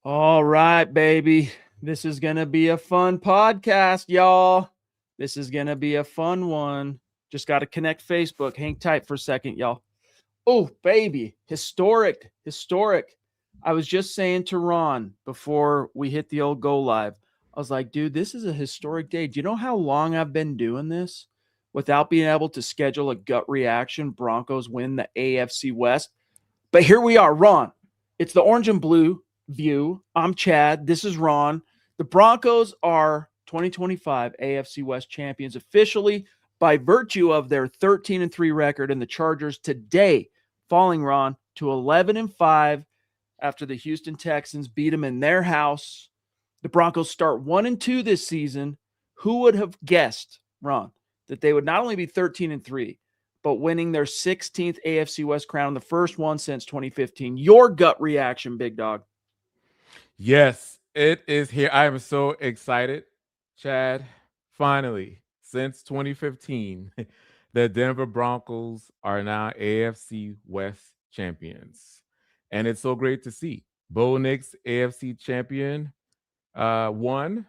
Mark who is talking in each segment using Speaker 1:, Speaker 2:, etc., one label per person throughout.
Speaker 1: All right, baby. This is going to be a fun podcast, y'all. This is going to be a fun one. Just got to connect Facebook. Hang tight for a second, y'all. Oh, baby. Historic. I was just saying to Ron before we hit the old go live, I was like, dude, this is a historic day. Do you know how long I've been doing this without being able to schedule a gut reaction? Broncos win the AFC West. But here we are, Ron. It's the orange and blue view. I'm Chad. This is Ron. The Broncos are 2025 AFC West champions officially by virtue of their 13-3 record, and the Chargers today falling, Ron, to 11-5 after the Houston Texans beat them in their house. The Broncos start 1-2 this season. Who would have guessed, Ron, that they would not only be 13-3, but winning their 16th AFC West crown, the first one since 2015. Your gut reaction, big dog.
Speaker 2: Yes, it is here. I am so excited, Chad. Finally, since 2015, the Denver Broncos are now AFC West champions. And it's so great to see. Bo Nix, AFC champion, one.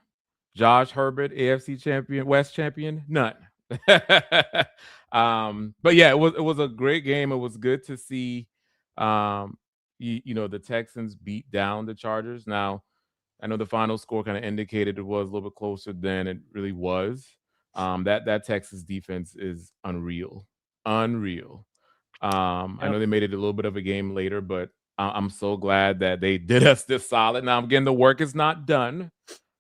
Speaker 2: Josh Herbert, AFC champion, West champion, none. But yeah, it was a great game. It was good to see the Texans beat down the Chargers. Now, I know the final score kind of indicated it was a little bit closer than it really was. That Texas defense is unreal. Unreal. I know they made it a little bit of a game later, but I'm so glad that they did us this solid. Now, again, the work is not done.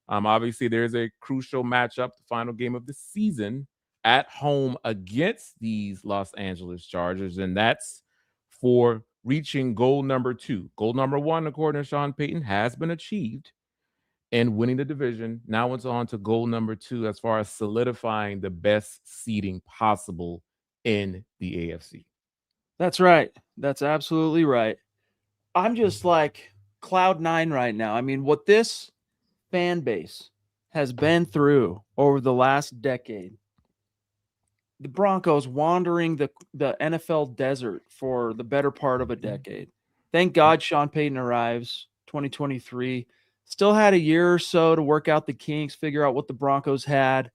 Speaker 2: Obviously, there's a crucial matchup, the final game of the season at home against these Los Angeles Chargers, and that's for reaching goal number 2. Goal number 1, according to Sean Payton, has been achieved in winning the division. Now it's on to goal number 2 as far as solidifying the best seeding possible in the AFC.
Speaker 1: That's right. That's absolutely right. I'm just like cloud nine right now. I mean, what this fan base has been through over the last decade, the Broncos wandering the NFL desert for the better part of a decade. Thank God Sean Payton arrives 2023. Still had a year or so to work out the kinks, figure out what the Broncos had.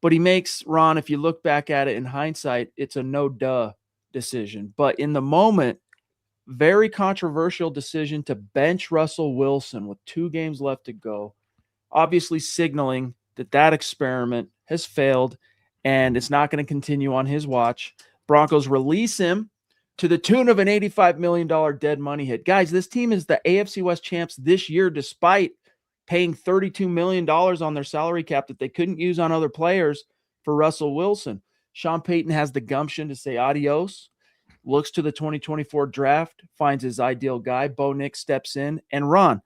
Speaker 1: But he makes, Ron, if you look back at it in hindsight, it's a no-duh decision. But in the moment, very controversial decision to bench Russell Wilson with 2 games left to go, obviously signaling that experiment has failed and it's not going to continue on his watch. Broncos release him to the tune of an $85 million dead money hit. Guys, this team is the AFC West champs this year, despite paying $32 million on their salary cap that they couldn't use on other players for Russell Wilson. Sean Payton has the gumption to say adios, looks to the 2024 draft, finds his ideal guy. Bo Nix steps in. And Ron,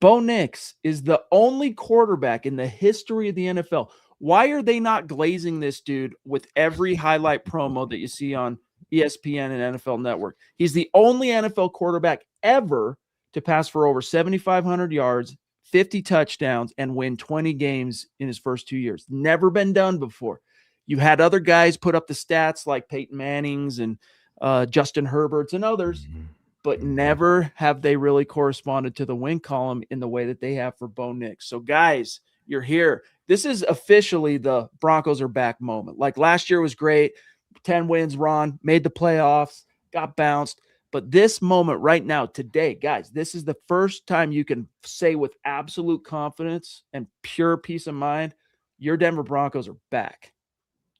Speaker 1: Bo Nix is the only quarterback in the history of the NFL. Why are they not glazing this dude with every highlight promo that you see on ESPN and NFL Network? He's the only NFL quarterback ever to pass for over 7,500 yards, 50 touchdowns, and win 20 games in his first 2 years. Never been done before. You had other guys put up the stats like Peyton Manning's and Justin Herbert's and others, but never have they really corresponded to the win column in the way that they have for Bo Nix. So, guys, you're here. This is officially the Broncos are back moment. Like last year was great. 10 wins, Ron, made the playoffs, got bounced. But this moment right now, today, guys, this is the first time you can say with absolute confidence and pure peace of mind, your Denver Broncos are back.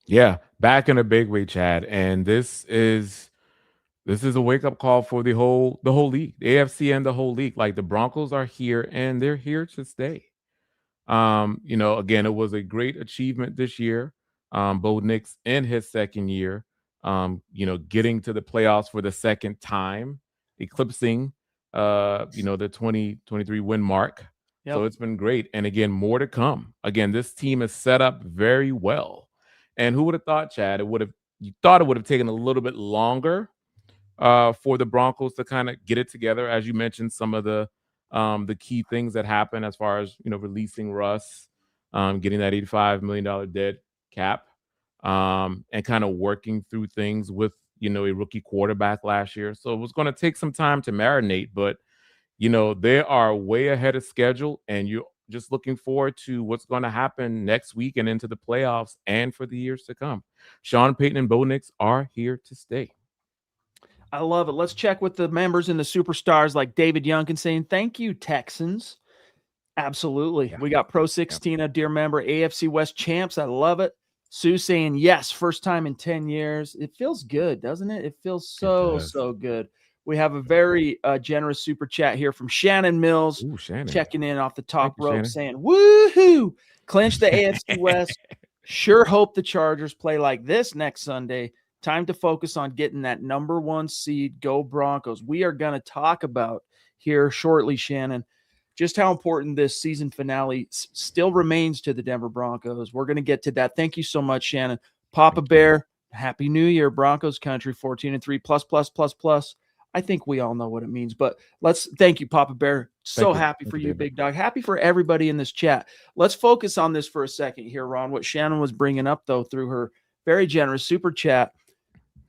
Speaker 2: Yeah, back in a big way, Chad. And this is a wake-up call for the whole league, the AFC and the whole league. Like the Broncos are here and they're here to stay. Again, it was a great achievement this year. Bo Nix in his second year, getting to the playoffs for the second time, eclipsing, the 2023 win mark. Yep. So it's been great. And again, more to come. Again, this team is set up very well. And who would have thought, Chad, you thought it would have taken a little bit longer for the Broncos to kind of get it together. As you mentioned, some of the key things that happen as far as, releasing Russ, getting that $85 million dead cap, and kind of working through things with, a rookie quarterback last year. So it was going to take some time to marinate, but they are way ahead of schedule, and you're just looking forward to what's going to happen next week and into the playoffs and for the years to come. Sean Payton and Bo Nix are here to stay.
Speaker 1: I love it. Let's check with the members and the superstars like David Youngkin saying, thank you, Texans. Absolutely.
Speaker 2: Yeah.
Speaker 1: We got Pro 16, a dear member, AFC West champs. I love it. Sue saying, yes, first time in 10 years. It feels good, doesn't it? It feels so good. We have a very generous super chat here from Shannon Mills.
Speaker 2: Ooh, Shannon.
Speaker 1: Checking in off the top
Speaker 2: you,
Speaker 1: rope
Speaker 2: Shannon.
Speaker 1: saying, woohoo, clinch the AFC West. Sure hope the Chargers play like this next Sunday. Time to focus on getting that number 1 seed. Go Broncos. We are going to talk about here shortly, Shannon, just how important this season finale still remains to the Denver Broncos. We're going to get to that. Thank you so much, Shannon. Papa Bear, Happy New Year, Broncos country, 14-3 plus. I think we all know what it means, but thank you, Papa Bear. So happy for you, big dog. Happy for everybody in this chat. Let's focus on this for a second here, Ron. What Shannon was bringing up, though, through her very generous super chat.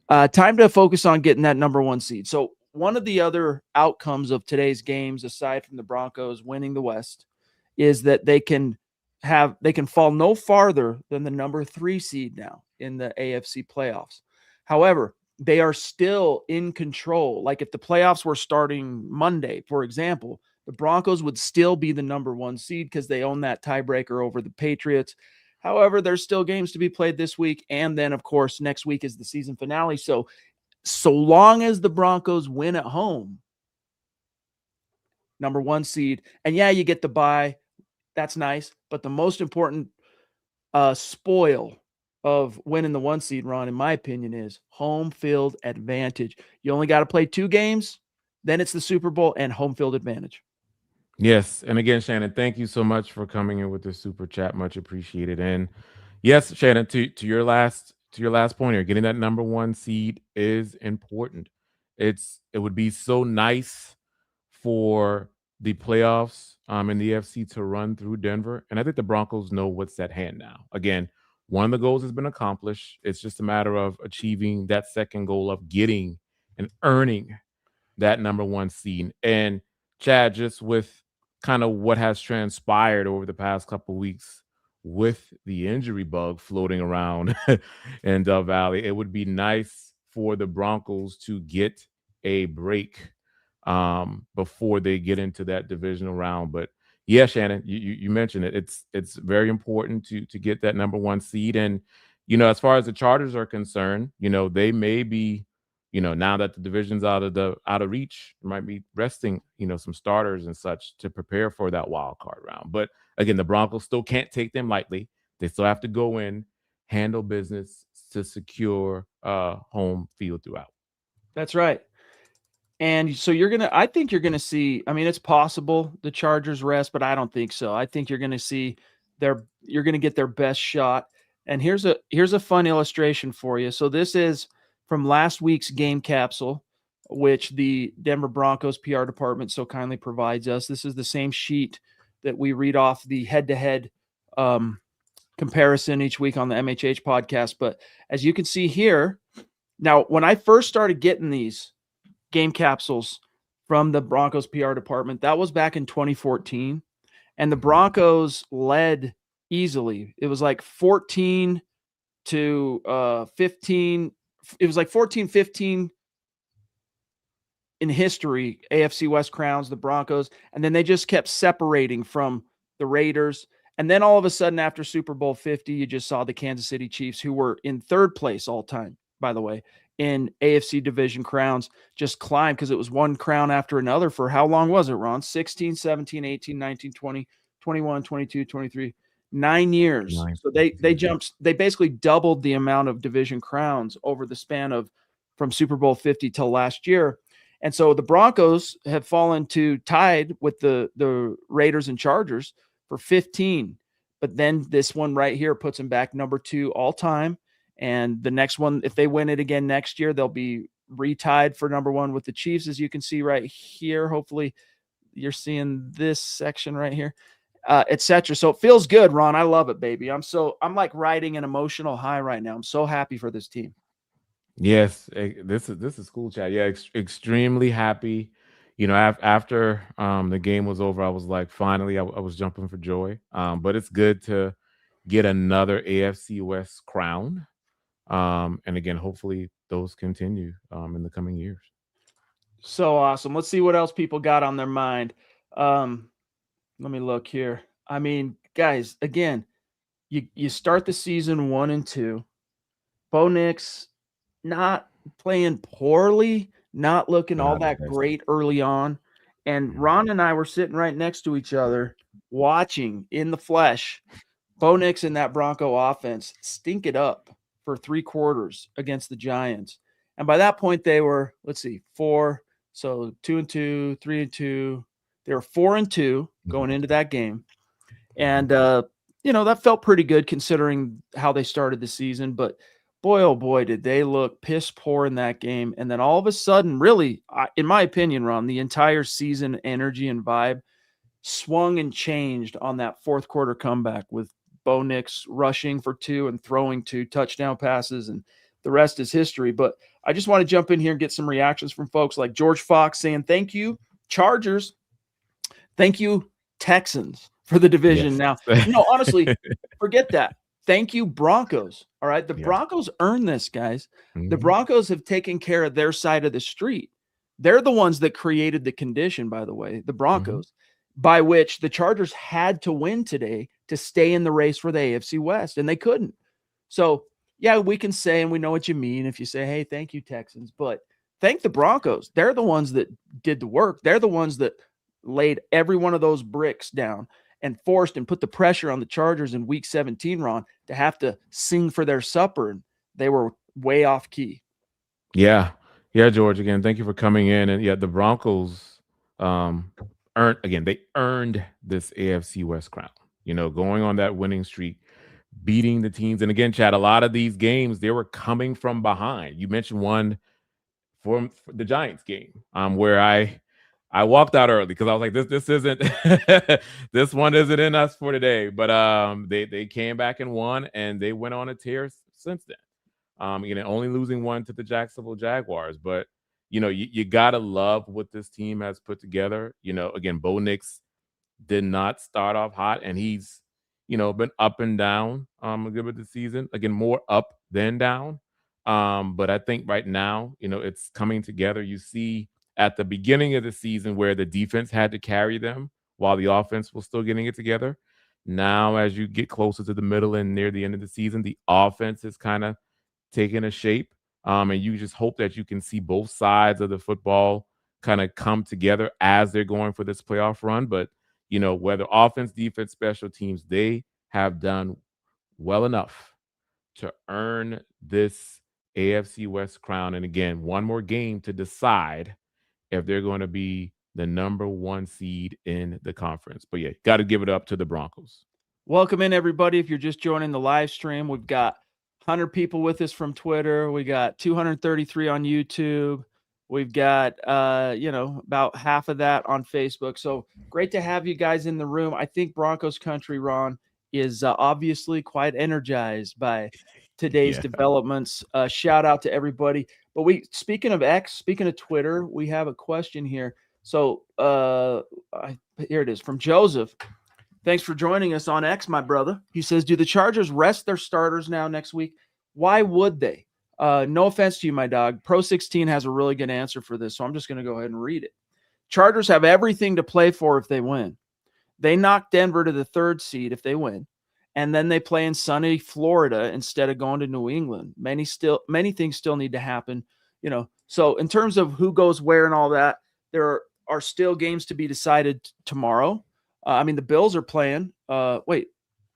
Speaker 1: Time to focus on getting that number 1 seed. So one of the other outcomes of today's games, aside from the Broncos winning the West, is that they can fall no farther than the number 3 seed now in the AFC playoffs. However, they are still in control. Like if the playoffs were starting Monday, for example, the Broncos would still be the number 1 seed because they own that tiebreaker over the Patriots. However, there's still games to be played this week. And then, of course, next week is the season finale. So long as the Broncos win at home, number 1 seed, and yeah, you get the bye. That's nice. But the most important spoil of winning the 1 seed, Ron, in my opinion, is home field advantage. You only got to play 2 games, then it's the Super Bowl and home field advantage.
Speaker 2: Yes. And again, Shannon, thank you so much for coming in with the super chat. Much appreciated. And yes, Shannon, to your last point here, getting that number 1 seed is important. It would be so nice for the playoffs in the AFC to run through Denver. And I think the Broncos know what's at hand now. Again, one of the goals has been accomplished. It's just a matter of achieving that second goal of getting and earning that number 1 seed. And Chad, just with kind of what has transpired over the past couple of weeks with the injury bug floating around in Dove Valley, it would be nice for the Broncos to get a break before they get into that divisional round. But yeah, Shannon, you mentioned it. It's very important to get that number 1 seed. And as far as the Chargers are concerned, they may be, now that the division's out of reach, might be resting, some starters and such to prepare for that wild card round. But again, the Broncos still can't take them lightly. They still have to go in, handle business to secure home field throughout.
Speaker 1: That's right. And so I think you're going to see, I mean, it's possible the Chargers rest, but I don't think so. I think you're going to see you're going to get their best shot. And here's a fun illustration for you. So this is from last week's game capsule, which the Denver Broncos PR department so kindly provides us. This is the same sheet that we read off the head-to-head comparison each week on the MHH podcast. But as you can see here, now, when I first started getting these game capsules from the Broncos PR department, that was back in 2014. And the Broncos led easily. It was like 14 to 15. It was like 14-15 in history, AFC West crowns, the Broncos. And then they just kept separating from the Raiders. And then all of a sudden, after Super Bowl 50, you just saw the Kansas City Chiefs, who were in 3rd place all time, by the way, in AFC division crowns, just climb because it was one crown after another for how long was it, Ron? 16, 17, 18, 19, 20, 21, 22, 23, 9 years. So they basically doubled the amount of division crowns over the span of from Super Bowl 50 till last year. And so the Broncos have fallen to tied with the Raiders and Chargers for 15. But then this one right here puts them back number 2 all time. And the next one, if they win it again next year, they'll be retied for number 1 with the Chiefs, as you can see right here. Hopefully you're seeing this section right here, etc. So it feels good, Ron. I love it, baby. I'm like riding an emotional high right now. I'm so happy for this team.
Speaker 2: Yes, this is cool, Chad. Yeah, extremely happy. After the game was over, I was like, finally, I was jumping for joy. But it's good to get another AFC West crown. And again, hopefully those continue in the coming years.
Speaker 1: So awesome. Let's see what else people got on their mind. Um, let me look here. I mean, guys, again, you start the season 1-2. Bo Nix not playing poorly, not looking all
Speaker 2: Not
Speaker 1: that
Speaker 2: best.
Speaker 1: great early on. And
Speaker 2: Mhm.
Speaker 1: Ron and I were sitting right next to each other, watching in the flesh Bo Nix and that Bronco offense stink it up for 3 quarters against the Giants. And by that point, they were, let's see, 4. So 2-2, 3-2. They were 4-2 going into that game. And, that felt pretty good considering how they started the season. But boy, oh boy, did they look piss poor in that game. And then all of a sudden, really, in my opinion, Ron, the entire season energy and vibe swung and changed on that fourth quarter comeback with Bo Nix rushing for 2 and throwing 2 touchdown passes, and the rest is history. But I just want to jump in here and get some reactions from folks like George Fox saying, "Thank you, Chargers. Thank you, Texans, for the division."
Speaker 2: Yes.
Speaker 1: Now, honestly, forget that. Thank you, Broncos. All right. The
Speaker 2: Yeah.
Speaker 1: Broncos earned this, guys. The
Speaker 2: Mhm.
Speaker 1: Broncos have taken care of their side of the street. They're the ones that created the condition, by the way, the Broncos, by which the Chargers had to win today to stay in the race for the AFC West, and they couldn't. So, yeah, we can say, and we know what you mean if you say, hey, thank you, Texans, but thank the Broncos. They're the ones that did the work. They're the ones that laid every one of those bricks down and forced and put the pressure on the Chargers in week 17, Ron, to have to sing for their supper. And they were way off key.
Speaker 2: Yeah. Yeah, George, again, thank you for coming in. And yeah, the Broncos um they earned this AFC West crown. Going on that winning streak, beating the teams. And again, Chad, a lot of these games, they were coming from behind. You mentioned one for the Giants game, where I walked out early because I was like, this isn't this one isn't in us for today. But they came back and won, and they went on a tear since then. Only losing one to the Jacksonville Jaguars. But you gotta love what this team has put together. Again, Bo Nix did not start off hot, and he's been up and down a good bit of the season. Again, more up than down. But I think right now, it's coming together. You see at the beginning of the season where the defense had to carry them while the offense was still getting it together. Now, as you get closer to the middle and near the end of the season, the offense is kind of taking a shape. And you just hope that you can see both sides of the football kind of come together as they're going for this playoff run. But, whether offense, defense, special teams, they have done well enough to earn this AFC West crown. And again, one more game to decide if they're going to be the number 1 seed in the conference. But yeah, got to give it up to the Broncos.
Speaker 1: Welcome in, everybody. If you're just joining the live stream, we've got 100 people with us from Twitter. We got 233 on YouTube. We've got, about half of that on Facebook. So great to have you guys in the room. I think Broncos country, Ron, is obviously quite energized by today's
Speaker 2: Yeah.
Speaker 1: developments. Shout out to everybody. But speaking of X, speaking of Twitter, we have a question here. So here it is from Joseph. Thanks for joining us on X, my brother. He says, do the Chargers rest their starters now next week? Why would they? No offense to you, my dog. Pro 16 has a really good answer for this, so I'm just going to go ahead and read it. Chargers have everything to play for if they win. They knock Denver to the 3rd seed if they win, and then they play in sunny Florida instead of going to New England. Many things still need to happen, So in terms of who goes where and all that, there are still games to be decided tomorrow. The Bills are playing. Wait,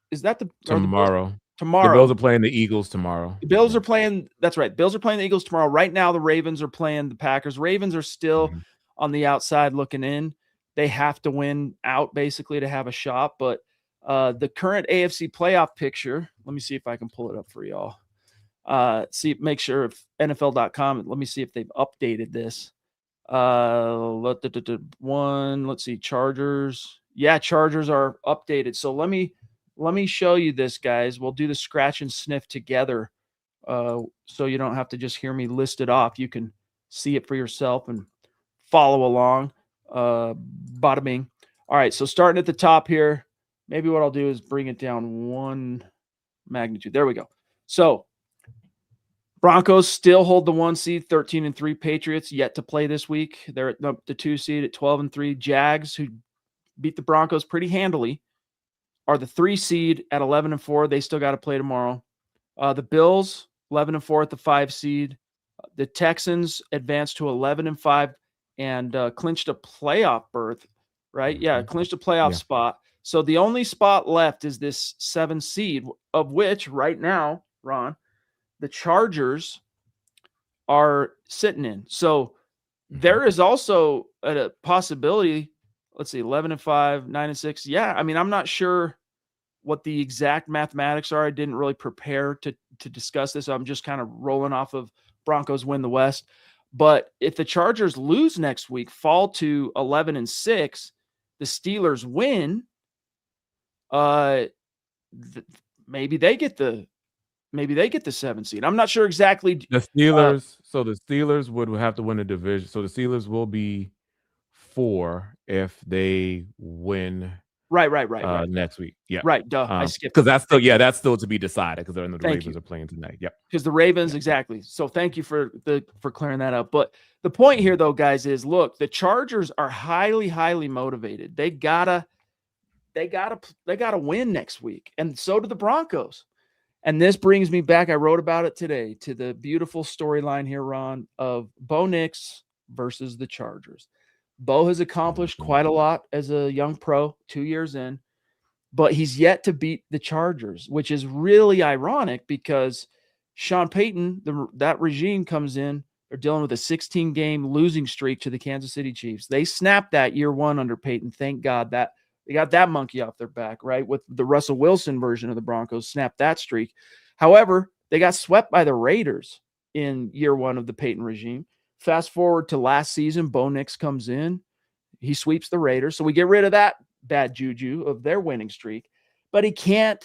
Speaker 1: is that
Speaker 2: Tomorrow. The
Speaker 1: tomorrow?
Speaker 2: Bills are playing the Eagles tomorrow.
Speaker 1: The Bills are playing. That's right. Bills are playing the Eagles tomorrow. Right now, the Ravens are playing the Packers. Ravens are still on the outside looking in. They have to win out basically to have a shot. But the current AFC playoff picture, let me see if I can pull it up for y'all. Make sure if NFL.com, let me see if they've updated this. Let's see, Chargers. Yeah, Chargers are updated. So let me show you this, guys. We'll do the scratch and sniff together, so you don't have to just hear me list it off. You can see it for yourself and follow along. Bada bing. All right, so starting at the top here, maybe what I'll do is bring it down one magnitude. There we go. So Broncos still hold the 1 seed, 13-3. Patriots yet to play this week. They're at the 2 seed at 12-3. Jags, who beat the Broncos pretty handily, are the 3 seed at 11-4. They still got to play tomorrow. The Bills, 11-4 at the 5 seed. The Texans advanced to 11-5 and clinched a playoff berth, right? Yeah, clinched a playoff spot. So the only spot left is this 7 seed, of which right now, Ron, the Chargers are sitting in. So there is also a possibility. Let's see, 11-5, 9-6. Yeah, I mean, I'm not sure what the exact mathematics are. I didn't really prepare to discuss this. I'm just kind of rolling off of Broncos win the West. But if the Chargers lose next week, fall to 11-6, the Steelers win, maybe they get the 7 seed. I'm not sure exactly.
Speaker 2: The Steelers. So the Steelers would have to win the division. So the Steelers will be 4 if they win.
Speaker 1: Right.
Speaker 2: Next week. Yeah.
Speaker 1: Right. Duh. I skipped
Speaker 2: because that's still to be decided because the Ravens are playing tonight. Yep.
Speaker 1: Because the Ravens, exactly. So thank you for clearing that up. But the point here, though, guys, is look, the Chargers are highly, highly motivated. They gotta win next week, and so do the Broncos. And this brings me back. I wrote about it today to the beautiful storyline here, Ron, of Bo Nix versus the Chargers. Bo has accomplished quite a lot as a young pro, 2 years in, but he's yet to beat the Chargers, which is really ironic because Sean Payton, that regime comes in, they're dealing with a 16-game losing streak to the Kansas City Chiefs. They snapped that year 1 under Payton. Thank God that they got that monkey off their back, right? With the Russell Wilson version of the Broncos, snapped that streak. However, they got swept by the Raiders in year 1 of the Payton regime. Fast forward to last season, Bo Nix comes in. He sweeps the Raiders. So we get rid of that bad juju of their winning streak. But he can't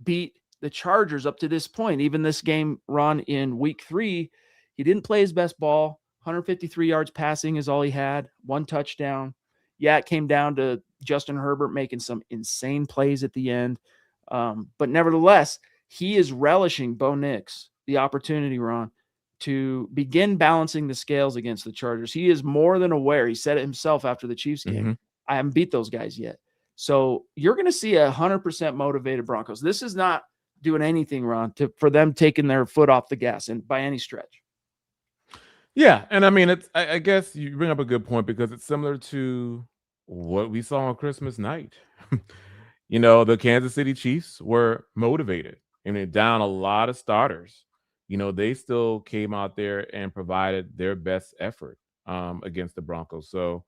Speaker 1: beat the Chargers up to this point. Even this game, Ron, in week 3, he didn't play his best ball. 153 yards passing is all he had. 1 touchdown. Yeah, it came down to Justin Herbert making some insane plays at the end. But nevertheless, he is relishing, Bo Nix, the opportunity, Ron, to begin balancing the scales against the Chargers. He is more than aware. He said it himself after the Chiefs game. I haven't beat those guys yet. So you're going to see 100% motivated Broncos. This is not doing anything, Ron, for them taking their foot off the gas and by any stretch.
Speaker 2: Yeah, and I mean, I guess you bring up a good point because it's similar to what we saw on Christmas night. The Kansas City Chiefs were motivated and they're down a lot of starters. They still came out there and provided their best effort against the Broncos. So,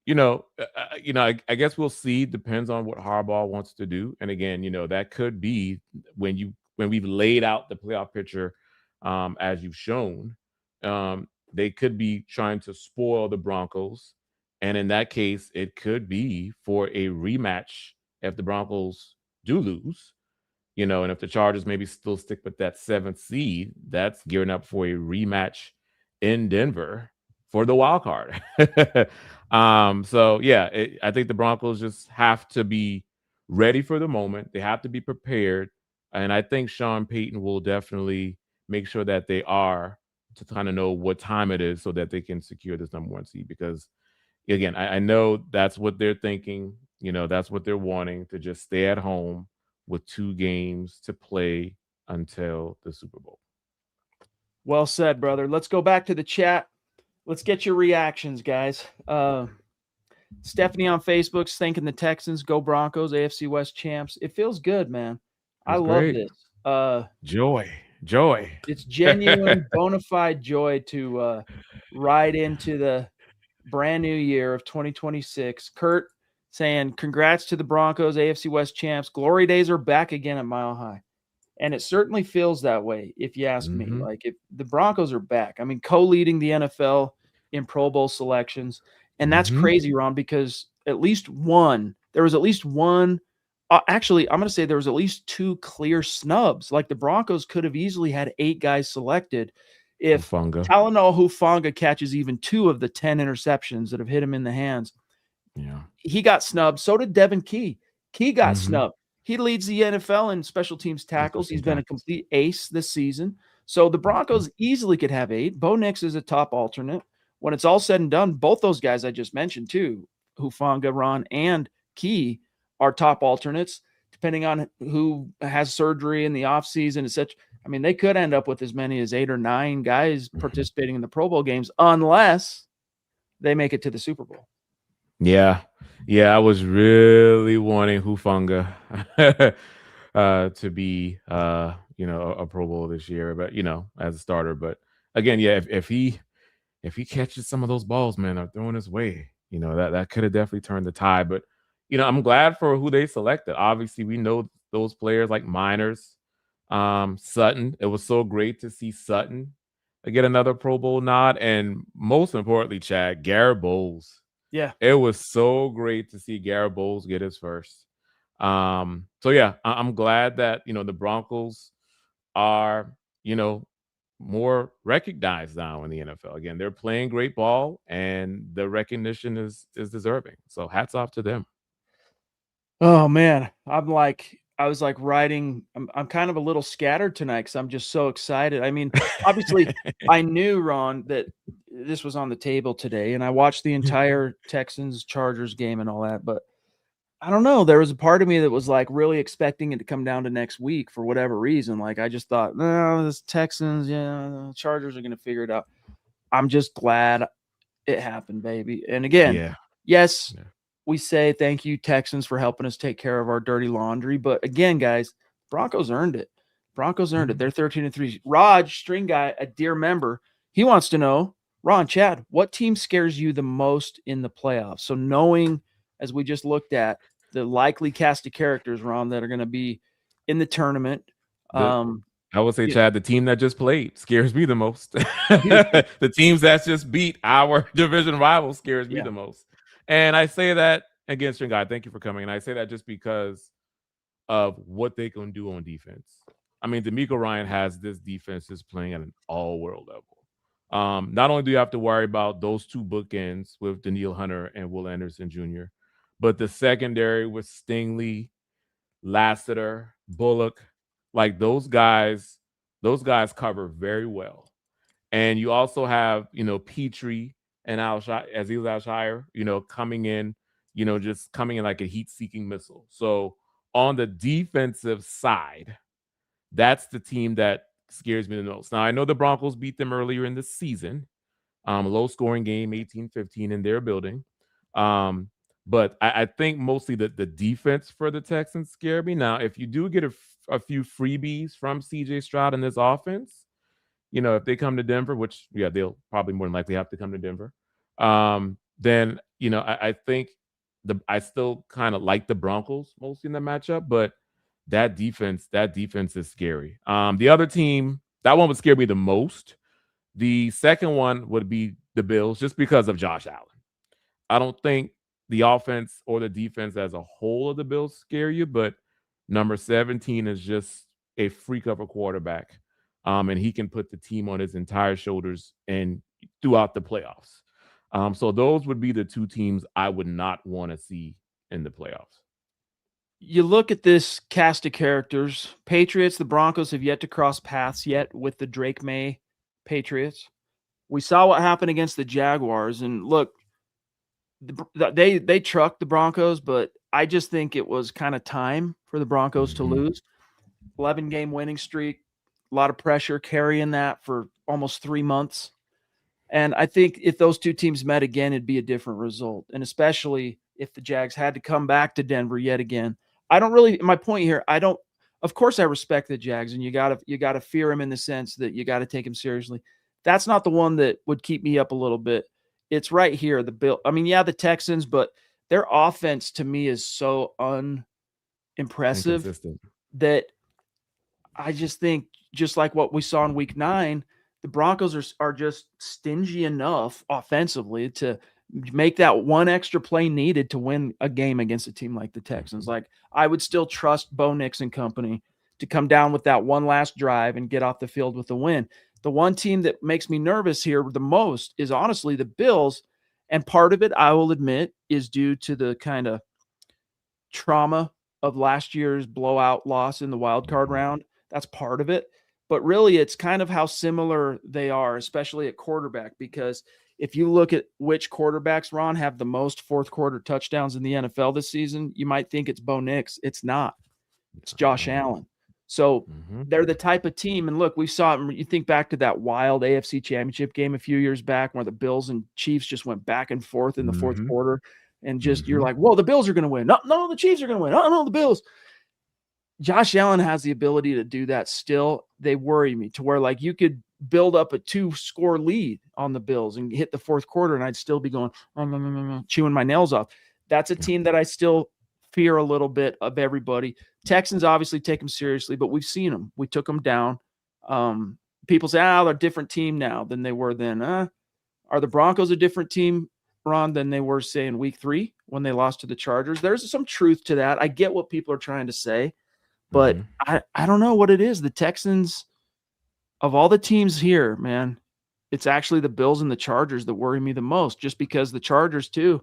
Speaker 2: I guess we'll see. Depends on what Harbaugh wants to do. And again, that could be when we've laid out the playoff picture as you've shown. They could be trying to spoil the Broncos. And in that case, it could be for a rematch if the Broncos do lose. And if the Chargers maybe still stick with that 7th seed, that's gearing up for a rematch in Denver for the wild card. So, yeah, I think the Broncos just have to be ready for the moment. They have to be prepared. And I think Sean Payton will definitely make sure that they are to kind of know what time it is so that they can secure this number 1 seed. Because, again, I know that's what they're thinking. That's what they're wanting, to just stay at home with 2 games to play until the Super Bowl.
Speaker 1: Well said, brother. Let's go back to the chat. Let's get your reactions, guys. Stephanie on Facebook's thanking the Texans. Go Broncos, AFC West champs. It feels good, man. I love this.
Speaker 2: Joy.
Speaker 1: It's genuine, bona fide joy to ride into the brand new year of 2026. Kurt saying, congrats to the Broncos, AFC West champs. Glory days are back again at Mile High. And it certainly feels that way, if you ask me. Like, if the Broncos are back, I mean, co-leading the NFL in Pro Bowl selections. And that's crazy, Ron, because there was at least one. Actually, I'm going to say there was at least 2 clear snubs. Like, the Broncos could have easily had 8 guys selected. If
Speaker 2: Hufanga.
Speaker 1: Talanoa Hufanga catches even 2 of the 10 interceptions that have hit him in the hands,
Speaker 2: Yeah.
Speaker 1: he got snubbed. So did Devin Key. Key got
Speaker 2: Mhm.
Speaker 1: snubbed. He leads the NFL in special teams tackles. He's been a
Speaker 2: tackles.
Speaker 1: complete ace this season. So the Broncos easily could have 8. Bo Nix is a top alternate. When it's all said and done, both those guys I just mentioned too, Hufanga, Ron, and Key, are top alternates, depending on who has surgery in the offseason and such. I mean, they could end up with as many as 8 or 9 guys participating in the Pro Bowl games unless they make it to the Super Bowl.
Speaker 2: Yeah. Yeah, I was really wanting Hufanga to be a Pro Bowl this year, but as a starter. But again, yeah, if he catches some of those balls, man, are throwing his way, that could have definitely turned the tide. But I'm glad for who they selected. Obviously, we know those players like Miners, Sutton. It was so great to see Sutton get another Pro Bowl nod, and most importantly, Chad, Garrett Bowles.
Speaker 1: Yeah.
Speaker 2: It was so great to see Garrett Bowles get his first. So yeah, I'm glad that the Broncos are more recognized now in the NFL. Again, they're playing great ball, and the recognition is deserving. So hats off to them.
Speaker 1: Oh man, I was like writing. I'm kind of a little scattered tonight because I'm just so excited. I mean, obviously, I knew, Ron, that this was on the table today, and I watched the entire Texans Chargers game and all that. But I don't know. There was a part of me that was like really expecting it to come down to next week for whatever reason. Like I just thought, no, this Texans, the Chargers are going to figure it out. I'm just glad it happened, baby. And again, yes.
Speaker 2: Yeah.
Speaker 1: We say thank you, Texans, for helping us take care of our dirty laundry. But again, guys, Broncos earned it. Broncos earned it. They're 13-3. Raj, string guy, a dear member, he wants to know, Ron, Chad, what team scares you the most in the playoffs? So knowing, as we just looked at, the likely cast of characters, Ron, that are going to be in the tournament.
Speaker 2: I would say, Chad, the team that just played scares me the most. The teams that just beat our division rival scares me the most. And I say that, again, string guy, thank you for coming. And I say that just because of what they can do on defense. I mean, DeMeco Ryan has this defense is playing at an all-world level. Not only do you have to worry about those 2 bookends with Danielle Hunter and Will Anderson Jr., but the secondary with Stingley, Lassiter, Bullock, like those guys cover very well. And you also have, Petrie and Aziz Al-Shire, coming in, just coming in like a heat-seeking missile. So on the defensive side, that's the team that scares me the most. Now, I know the Broncos beat them earlier in the season. Low-scoring game, 18-15 in their building. But I think mostly the defense for the Texans scare me. Now, if you do get a few freebies from C.J. Stroud in this offense, if they come to Denver, which, they'll probably more than likely have to come to Denver, then, I think I still kind of like the Broncos mostly in the matchup, but that defense is scary. The other team, that one would scare me the most. The second one would be the Bills, just because of Josh Allen. I don't think the offense or the defense as a whole of the Bills scare you, but number 17 is just a freak of a quarterback. And he can put the team on his entire shoulders and throughout the playoffs. So those would be the 2 teams I would not want to see in the playoffs.
Speaker 1: You look at this cast of characters. Patriots, the Broncos have yet to cross paths yet with the Drake May Patriots. We saw what happened against the Jaguars, and look, they trucked the Broncos, but I just think it was kind of time for the Broncos to lose. 11-game winning streak, a lot of pressure carrying that for almost 3 months. And I think if those 2 teams met again, it'd be a different result. And especially if the Jags had to come back to Denver yet again. My point here, of course I respect the Jags, and you gotta fear them in the sense that you got to take them seriously. That's not the one that would keep me up a little bit. It's right here, the Bill. I mean, the Texans, but their offense to me is so unimpressive that I just think, just like what we saw in Week 9, the Broncos are just stingy enough offensively to make that one extra play needed to win a game against a team like the Texans. Like, I would still trust Bo Nix and company to come down with that one last drive and get off the field with a win. The one team that makes me nervous here the most is honestly the Bills. And part of it, I will admit, is due to the kind of trauma of last year's blowout loss in the wild card round. That's part of it. But really, it's kind of how similar they are, especially at quarterback, because if you look at which quarterbacks, Ron, have the most fourth quarter touchdowns in the NFL this season, you might think it's Bo Nix. It's not. It's Josh Allen. So they're the type of team. And look, we saw it. You think back to that wild AFC Championship game a few years back where the Bills and Chiefs just went back and forth in the fourth quarter. And just you're like, well, the Bills are going to win. No, the Chiefs are going to win. No, the Bills. Josh Allen has the ability to do that still. They worry me to where like you could build up a 2-score lead on the Bills and hit the fourth quarter and I'd still be going, chewing my nails off. That's a team that I still fear a little bit of everybody. Texans obviously take them seriously, but we've seen them. We took them down. People say, they're a different team now than they were then. Are the Broncos a different team, Ron, than they were, say, in week 3 when they lost to the Chargers? There's some truth to that. I get what people are trying to say, but I don't know what it is. The Texans, of all the teams here, man, it's actually the Bills and the Chargers that worry me the most, just because the Chargers, too,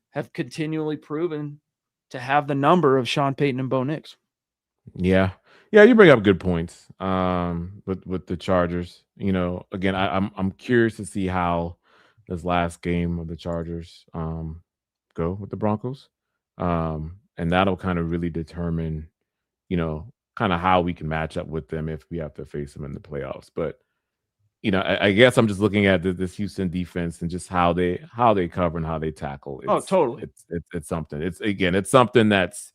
Speaker 1: have continually proven to have the number of Sean Payton and Bo Nix.
Speaker 2: Yeah, you bring up good points with the Chargers. Again, I'm curious to see how this last game of the Chargers go with the Broncos, and that'll kind of really determine, kind of how we can match up with them if we have to face them in the playoffs. But I guess I'm just looking at this Houston defense and just how they cover and how they tackle.
Speaker 1: Totally.
Speaker 2: It's something. It's something that's,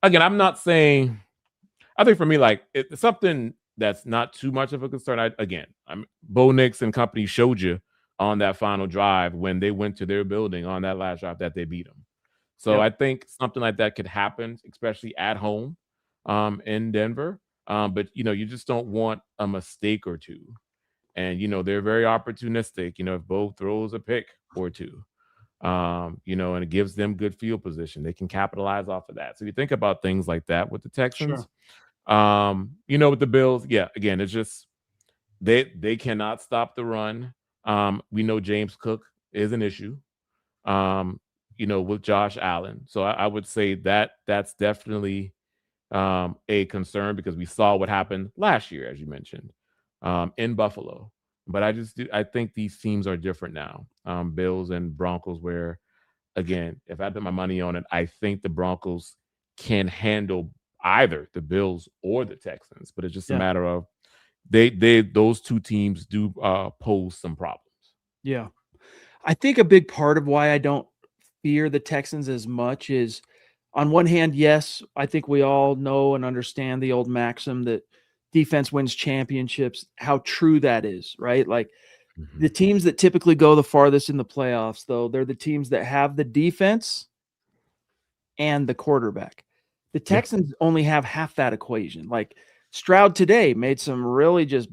Speaker 2: again, I'm not saying. I think for me, like, it's something that's not too much of a concern. Bo Nix and company showed you on that final drive when they went to their building on that last drive that they beat them. So I think something like that could happen, especially at home in Denver. But, you just don't want a mistake or two. And, they're very opportunistic, if Bo throws a pick or two, and it gives them good field position. They can capitalize off of that. So you think about things like that with the Texans.
Speaker 1: Sure.
Speaker 2: With the Bills, again, it's just they cannot stop the run. We know James Cook is an issue, with Josh Allen. So I would say that's definitely a concern because we saw what happened last year, as you mentioned, in Buffalo. But I think these teams are different now, Bills and Broncos, where, again, if I put my money on it, I think the Broncos can handle either the Bills or the Texans, but it's just a matter of those two teams do pose some problems.
Speaker 1: Yeah. I think a big part of why I don't fear the Texans as much is, on one hand, yes, I think we all know and understand the old maxim that defense wins championships, how true that is, right? Like the teams that typically go the farthest in the playoffs, though, they're the teams that have the defense and the quarterback. The Texans only have half that equation. Like Stroud today made some really just,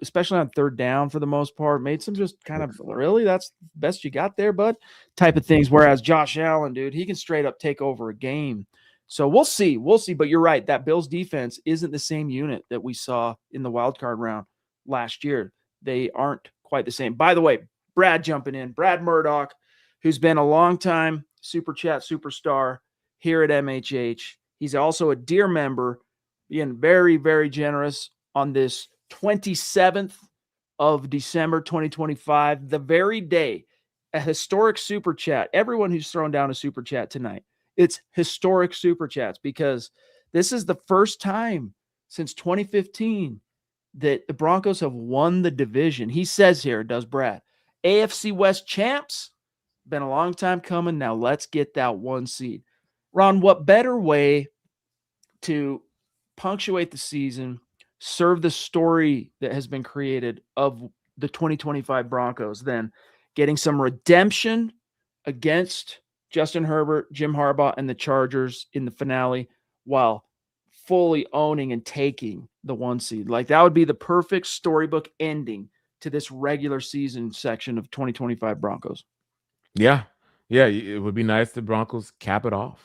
Speaker 1: especially on third down for the most part, made some just kind of, really, that's the best you got there, bud, type of things. Whereas Josh Allen, dude, he can straight up take over a game. So we'll see. But you're right. That Bills defense isn't the same unit that we saw in the wild card round last year. They aren't quite the same. By the way, Brad jumping in, Brad Murdoch, who's been a long-time Super Chat superstar here at MHH. He's also a dear member, being very, very generous on this 27th of December, 2025, the very day, a historic Super Chat. Everyone who's thrown down a Super Chat tonight, it's historic Super Chats because this is the first time since 2015 that the Broncos have won the division. He says here, does Brad, AFC West champs? Been a long time coming. Now let's get that 1 seed. Ron, what better way to punctuate the season, serve the story that has been created of the 2025 Broncos than getting some redemption against Justin Herbert, Jim Harbaugh, and the Chargers in the finale while fully owning and taking the 1 seed? Like, that would be the perfect storybook ending to this regular season section of 2025 Broncos.
Speaker 2: Yeah, it would be nice the Broncos cap it off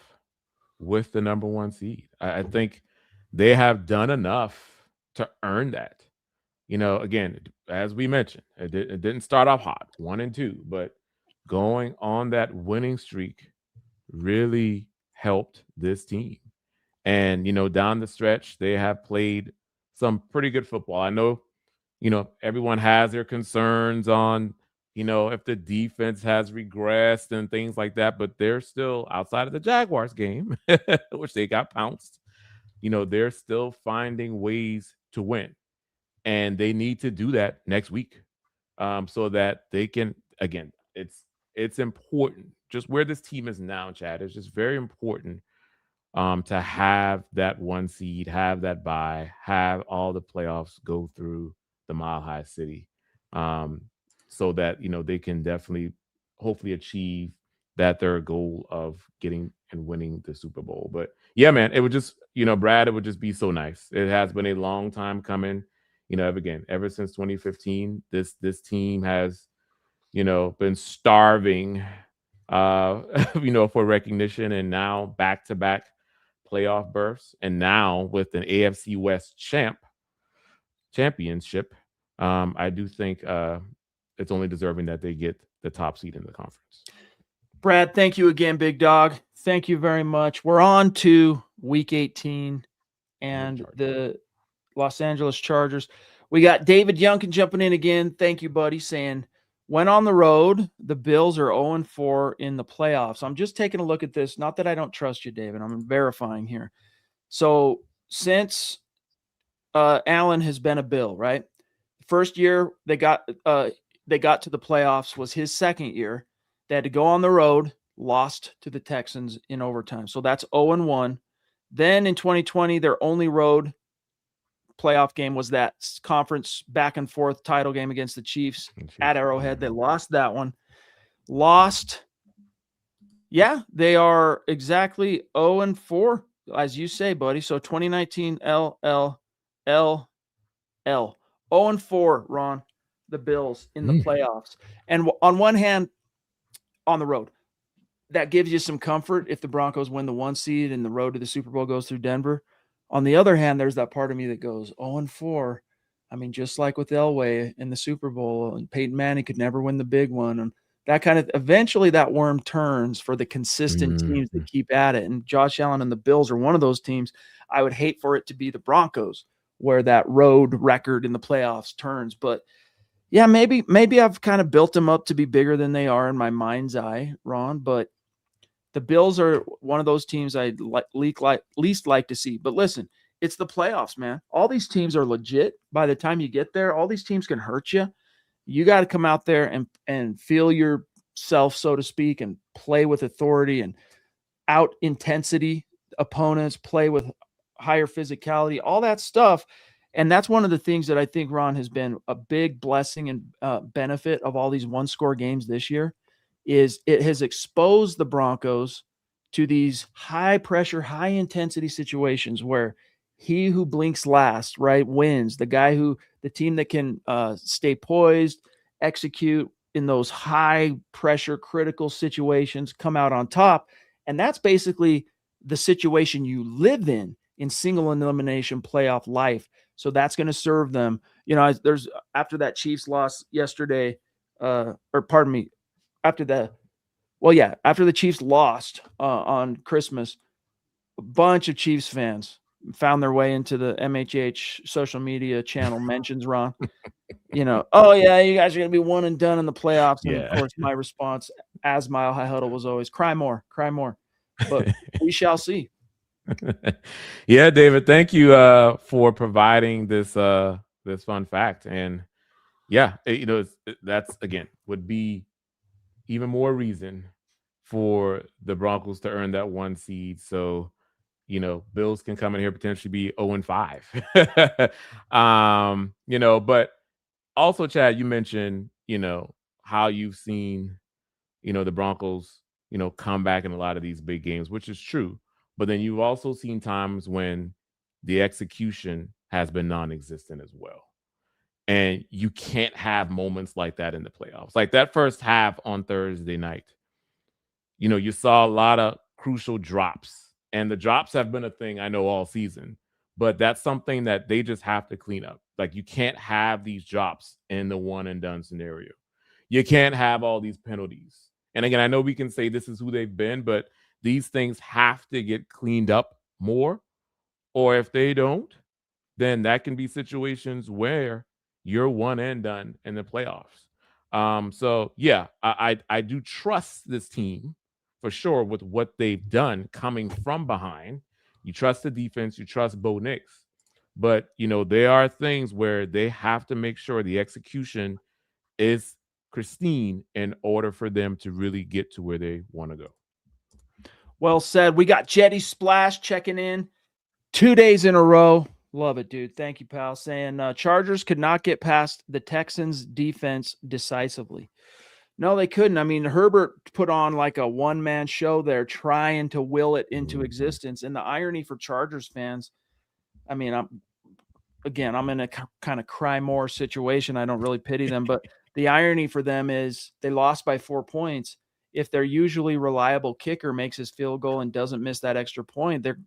Speaker 2: with the number 1 seed. I think they have done enough to earn that. again, as we mentioned, it didn't start off hot, 1-2, but going on that winning streak really helped this team. And, down the stretch, they have played some pretty good football. I know, everyone has their concerns on, if the defense has regressed and things like that, but they're still outside of the Jaguars game, which they got pounced. They're still finding ways to win. And they need to do that next week, so that they can, again, it's important. Just where this team is now, Chad, is just very important, to have that one seed, have that bye, have all the playoffs go through the Mile High City, um, so that they can definitely, hopefully, achieve that their goal of getting and winning the Super Bowl. But yeah, man, it would just, Brad, it would just be so nice. It has been a long time coming. Again, ever since 2015, this team has, been starving, for recognition, and now back to back playoff berths, and now with an AFC West championship, I do think it's only deserving that they get the top seed in the conference.
Speaker 1: Brad, thank you again, big dog. Thank you very much. We're on to week 18 and the Los Angeles Chargers. We got David Youngkin jumping in again. Thank you, buddy, saying, when on the road, the Bills are 0-4 in the playoffs. I'm just taking a look at this. Not that I don't trust you, David. I'm verifying here. So since Allen has been a Bill, right? First year they got to the playoffs was his second year. They had to go on the road, lost to the Texans in overtime. So that's 0-1. Then in 2020, their only road playoff game was that conference back and forth title game against the Chiefs at Arrowhead. They lost that one. Yeah, they are exactly 0-4, as you say, buddy. So 2019 LLL 0-4, Ron, the Bills in the playoffs. And on one hand, on the road, that gives you some comfort if the Broncos win the 1 seed and the road to the Super Bowl goes through Denver. On the other hand, there's that part of me that goes 0-4. I mean, just like with Elway in the Super Bowl, and Peyton Manning could never win the big one. And that kind of, eventually that worm turns for the consistent teams that keep at it. And Josh Allen and the Bills are one of those teams. I would hate for it to be the Broncos, where that road record in the playoffs turns. But yeah, maybe I've kind of built them up to be bigger than they are in my mind's eye, Ron. But the Bills are one of those teams I'd least like to see. But listen, it's the playoffs, man. All these teams are legit. By the time you get there, all these teams can hurt you. You got to come out there and feel yourself, so to speak, and play with authority and out intensity opponents, play with higher physicality, all that stuff. And that's one of the things that I think, Ron, has been a big blessing and benefit of all these one-score games this year, is it has exposed the Broncos to these high-pressure, high-intensity situations where he who blinks last, right, wins. The team that can stay poised, execute in those high-pressure, critical situations, come out on top. And that's basically the situation you live in single elimination playoff life. So that's going to serve them. There's, after that Chiefs loss yesterday, after the Chiefs lost on Christmas, a bunch of Chiefs fans found their way into the MHH social media channel mentions, Ron. Oh yeah, you guys are going to be one and done in the playoffs. And of course, my response as Mile High Huddle was always, cry more. But we shall see.
Speaker 2: Yeah, David, thank you for providing this fun fact. And yeah, that's, again, would be even more reason for the Broncos to earn that 1 seed. So, Bills can come in here potentially be 0-5. But also, Chad, you mentioned, how you've seen, the Broncos, come back in a lot of these big games, which is true. But then you've also seen times when the execution has been non-existent as well. And you can't have moments like that in the playoffs. Like that first half on Thursday night, you saw a lot of crucial drops. And the drops have been a thing I know all season. but that's something that they just have to clean up. Like, you can't have these drops in the one and done scenario. You can't have all these penalties. And again, I know we can say this is who they've been, but these things have to get cleaned up more. Or if they don't, then that can be situations where you're one and done in the playoffs. So yeah, I do trust this team for sure with what they've done coming from behind. You trust the defense, you trust Bo Nix, but there are things where they have to make sure the execution is pristine in order for them to really get to where they want to go.
Speaker 1: Well said. We got Jetty Splash checking in 2 days in a row. Love it, dude. Thank you, pal. Saying Chargers could not get past the Texans defense decisively. No, they couldn't. I mean, Herbert put on like a one-man show there trying to will it into existence. And the irony for Chargers fans, I mean, I'm in a kind of cry more situation. I don't really pity them, but the irony for them is they lost by 4 points. If their usually reliable kicker makes his field goal and doesn't miss that extra point, they're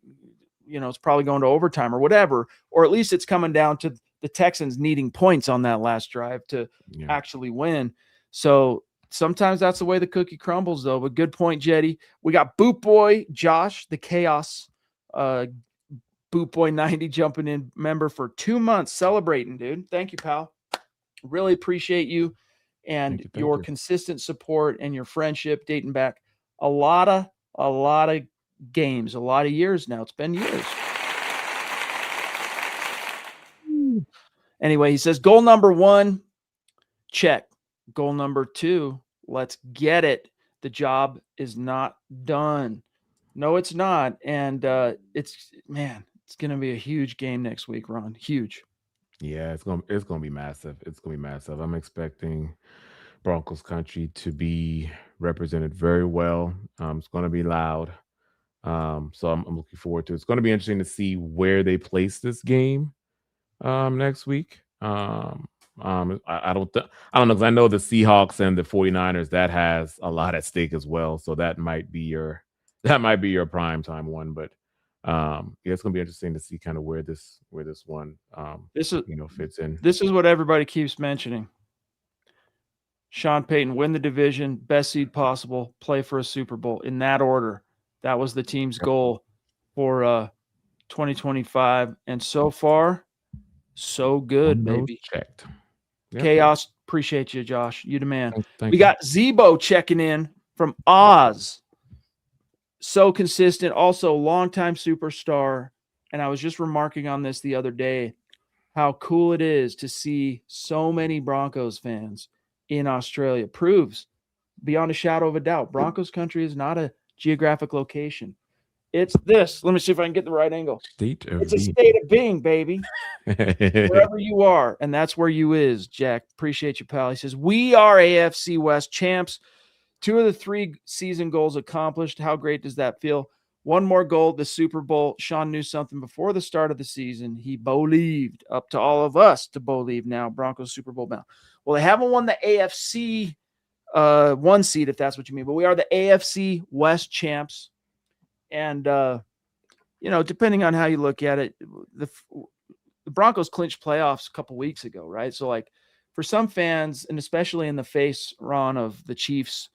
Speaker 1: it's probably going to overtime or whatever, or at least it's coming down to the Texans needing points on that last drive to actually win. So sometimes that's the way the cookie crumbles, though. But good point, Jetty. We got Boot Boy Josh, the Chaos, Boot Boy 90 jumping in member for 2 months, celebrating, dude. Thank you, pal. Really appreciate you and
Speaker 2: Thank
Speaker 1: your
Speaker 2: you.
Speaker 1: consistent support and your friendship dating back a lot of games, a lot of years now. It's been years. Anyway, he says goal number 1, check. Goal number 2, let's get it. The job is not done. No, it's not. And it's going to be a huge game next week, Ron. Huge.
Speaker 2: Yeah, it's gonna be massive. It's gonna be massive. I'm expecting Broncos country to be represented very well. It's gonna be loud. So I'm looking forward to it. It's going to be interesting to see where they place this game next week. I don't know, because I know the Seahawks and the 49ers, that has a lot at stake as well. So that might be your prime time one. But it's going to be interesting to see kind of where this one fits in.
Speaker 1: This is what everybody keeps mentioning. Sean Payton, win the division, best seed possible, play for a Super Bowl in that order. That was the team's goal for 2025. And so far, so good, baby.
Speaker 2: Checked.
Speaker 1: Yep. Chaos, appreciate you, Josh. You the man.
Speaker 2: Thank
Speaker 1: we
Speaker 2: you.
Speaker 1: got Zebo checking in from Oz. So consistent, also longtime superstar. And I was just remarking on this the other day, how cool it is to see so many Broncos fans in Australia. Proves beyond a shadow of a doubt, Broncos country is not a geographic location. It's this. Let me see if I can get the right angle. It's a state of being, baby. Wherever you are, and that's where you is, Jack. Appreciate you, pal. He says, we are AFC West champs. 2 of the 3 season goals accomplished. How great does that feel? 1 more goal, the Super Bowl. Sean knew something before the start of the season. He believed, up to all of us to believe now. Broncos Super Bowl bound. Well, they haven't won the AFC 1 seed, if that's what you mean. But we are the AFC West champs. And, depending on how you look at it, the Broncos clinched playoffs a couple weeks ago, right? So, like, for some fans, and especially in the face, Ron, of the Chiefs'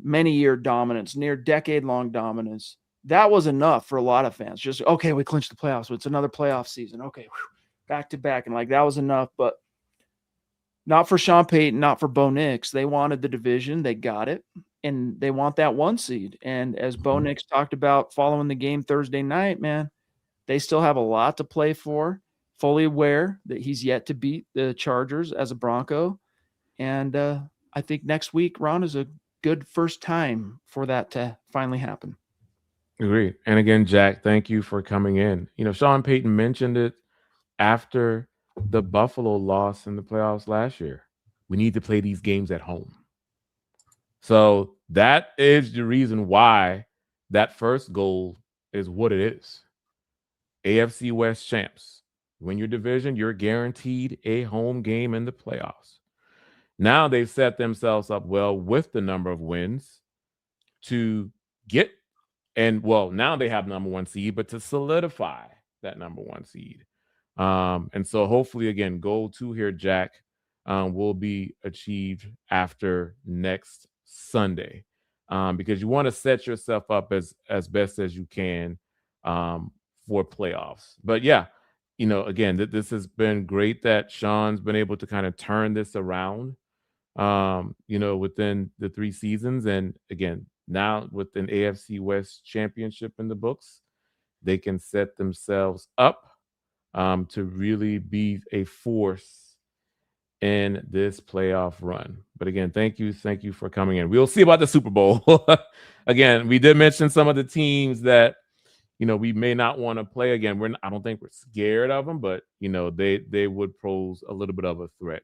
Speaker 1: many-year dominance, near decade-long dominance, that was enough for a lot of fans. Just, okay, we clinched the playoffs. So it's another playoff season. Okay, back to back. And, like, that was enough. But not for Sean Payton, not for Bo Nix. They wanted the division. They got it. And they want that 1 seed. And as Bo Nix talked about following the game Thursday night, man, they still have a lot to play for. Fully aware that he's yet to beat the Chargers as a Bronco. And I think next week, Ron, is a good first time for that to finally happen.
Speaker 2: Agreed. And again, Jack, thank you for coming in. Sean Payton mentioned it after the Buffalo loss in the playoffs last year. We need to play these games at home. So that is the reason why that first goal is what it is. AFC West champs. Win your division, you're guaranteed a home game in the playoffs. Now they've set themselves up well with the number of wins to get, and well, now they have number 1 seed, but to solidify that number 1 seed. And so hopefully, again, goal 2 here, Jack, will be achieved after next Sunday, because you want to set yourself up as best as you can for playoffs. But yeah, again, this has been great that Sean's been able to kind of turn this around, within the 3 seasons. And again, now with an AFC West championship in the books, they can set themselves up to really be a force in this playoff run. But again, thank you for coming in. We'll see about the Super Bowl. Again, we did mention some of the teams that we may not want to play again. I don't think we're scared of them, but they would pose a little bit of a threat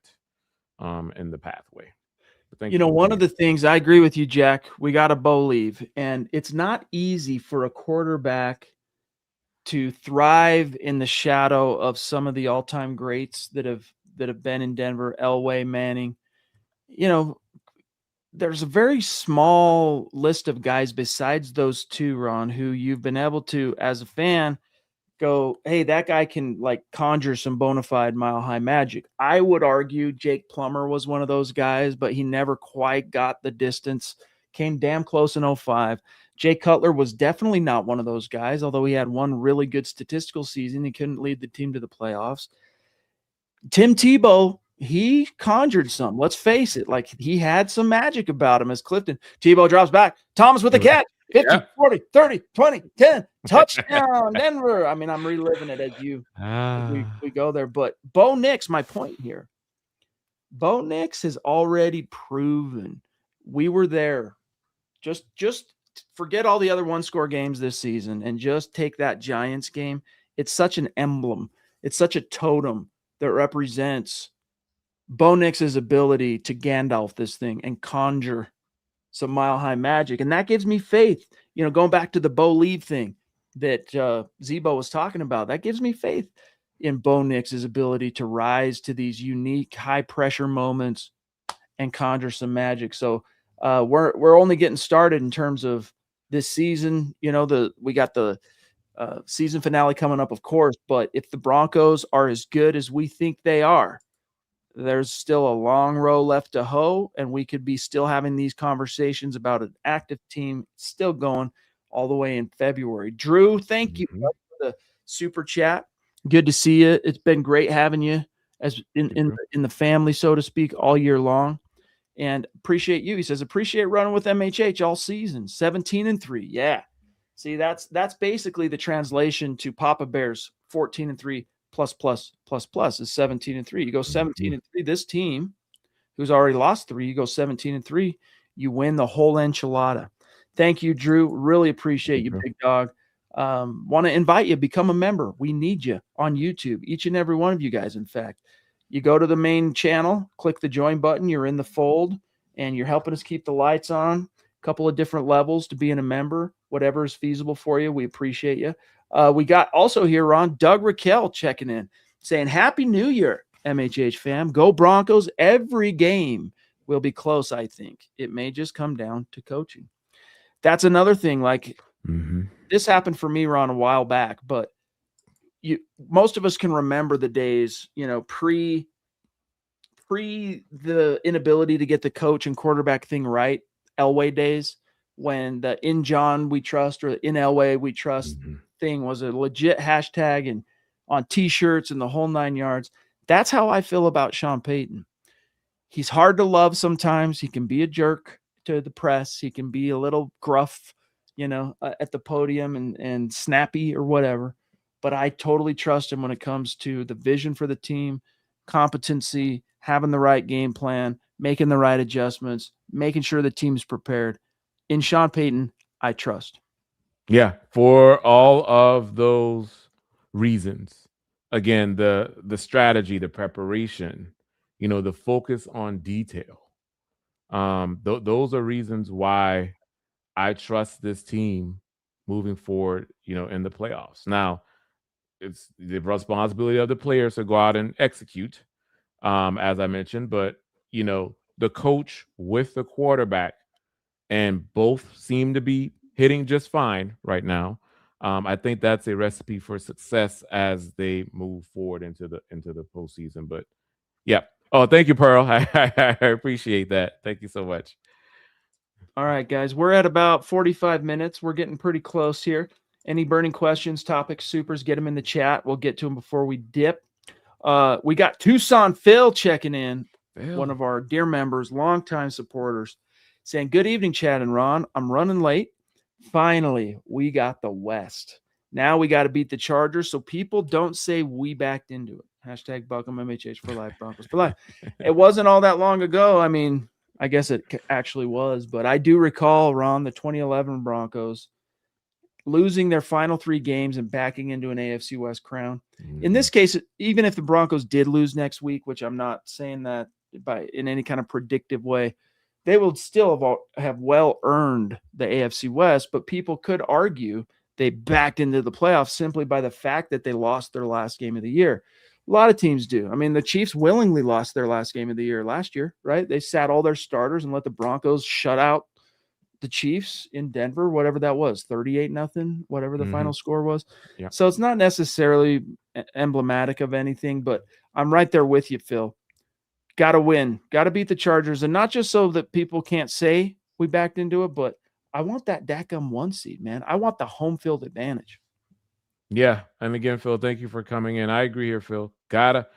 Speaker 2: in the pathway.
Speaker 1: One of the things I agree with you, Jack, we got a bowl leave, and it's not easy for a quarterback to thrive in the shadow of some of the all-time greats that have been in Denver, Elway, Manning. There's a very small list of guys besides those 2, Ron, who you've been able to, as a fan, go, hey, that guy can conjure some bona fide mile high magic. I would argue Jake Plummer was one of those guys, but he never quite got the distance. Came damn close in 2005. Jay Cutler was definitely not one of those guys, although he had one really good statistical season. He couldn't lead the team to the playoffs. Tim Tebow, he conjured some. Let's face it. He had some magic about him as Clifton. Tebow drops back. Thomas with the catch. 50, 40, 30, 20, 10, touchdown, Denver. I mean, I'm reliving it as we go there. But Bo Nix, my point here. Bo Nix has already proven we were there. Just forget all the other 1-score games this season and just take that Giants game. It's such an emblem. It's such a totem that represents Bo Nix's ability to Gandalf this thing and conjure some mile-high magic. And that gives me faith. Going back to the Bo leave thing that Zebo was talking about, that gives me faith in Bo Nix's ability to rise to these unique high-pressure moments and conjure some magic. So we're only getting started in terms of this season. We got the season finale coming up, of course, but if the Broncos are as good as we think they are, there's still a long row left to hoe, and we could be still having these conversations about an active team still going all the way in February. Drew, thank you for the super chat. Good to see you. It's been great having you as in the family, so to speak, all year long. And appreciate you. He says, appreciate running with MHH all season. 17-3. Yeah. See, that's basically the translation to Papa Bear's 14-3 plus is 17-3. You go 17-3. This team, who's already lost 3, you go 17-3. You win the whole enchilada. Thank you, Drew. Really appreciate you, big dog. Want to invite you, become a member. We need you on YouTube, each and every one of you guys. In fact, you go to the main channel, click the join button. You're in the fold, and you're helping us keep the lights on. A couple of different levels to being a member, whatever is feasible for you. We appreciate you. We got also here, Ron, Doug Raquel checking in, saying, Happy New Year, MHH fam. Go Broncos. Every game will be close, I think. It may just come down to coaching. That's another thing. This happened for me, Ron, a while back, but most of us can remember the days, pre the inability to get the coach and quarterback thing right, Elway days, when the in John we trust or in Elway we trust thing was a legit hashtag and on T-shirts and the whole 9 yards. That's how I feel about Sean Payton. He's hard to love sometimes. He can be a jerk to the press. He can be a little gruff, at the podium and snappy or whatever. But I totally trust him when it comes to the vision for the team, competency, having the right game plan, making the right adjustments, making sure the team's prepared. In Sean Payton, I trust.
Speaker 2: Yeah, for all of those reasons. Again, the strategy, the preparation, the focus on detail. Those are reasons why I trust this team moving forward, in the playoffs. Now, it's the responsibility of the players to go out and execute, as I mentioned, but the coach with the quarterback, and both seem to be hitting just fine right now. I think that's a recipe for success as they move forward into the postseason. But yeah. Oh, thank you, Pearl. I appreciate that. Thank you so much.
Speaker 1: All right, guys, we're at about 45 minutes. We're getting pretty close here. Any burning questions, topics, supers, get them in the chat. We'll get to them before we dip. We got Tucson Phil checking in, one of our dear members, longtime supporters, saying, "Good evening, Chad and Ron. I'm running late. Finally, we got the West. Now we got to beat the Chargers so people don't say we backed into it. Hashtag Buckham MHH for life, Broncos for life." It wasn't all that long ago. I mean, I guess it actually was, but I do recall, Ron, the 2011 Broncos losing their final 3 games and backing into an AFC West crown. In this case, even if the Broncos did lose next week, which I'm not saying that in any kind of predictive way, they will still have well earned the AFC West, but people could argue they backed into the playoffs simply by the fact that they lost their last game of the year. A lot of teams do. I mean, the Chiefs willingly lost their last game of the year last year, right? They sat all their starters and let the Broncos shut out the Chiefs in Denver, whatever that was, 38-0, whatever the final score was.
Speaker 2: Yeah.
Speaker 1: So it's not necessarily emblematic of anything, but I'm right there with you, Phil. Got to win, got to beat the Chargers, and not just so that people can't say we backed into it, but I want that DACM 1 seed, man. I want the home field advantage.
Speaker 2: Yeah, and again, Phil, thank you for coming in. I agree here, Phil. Gotta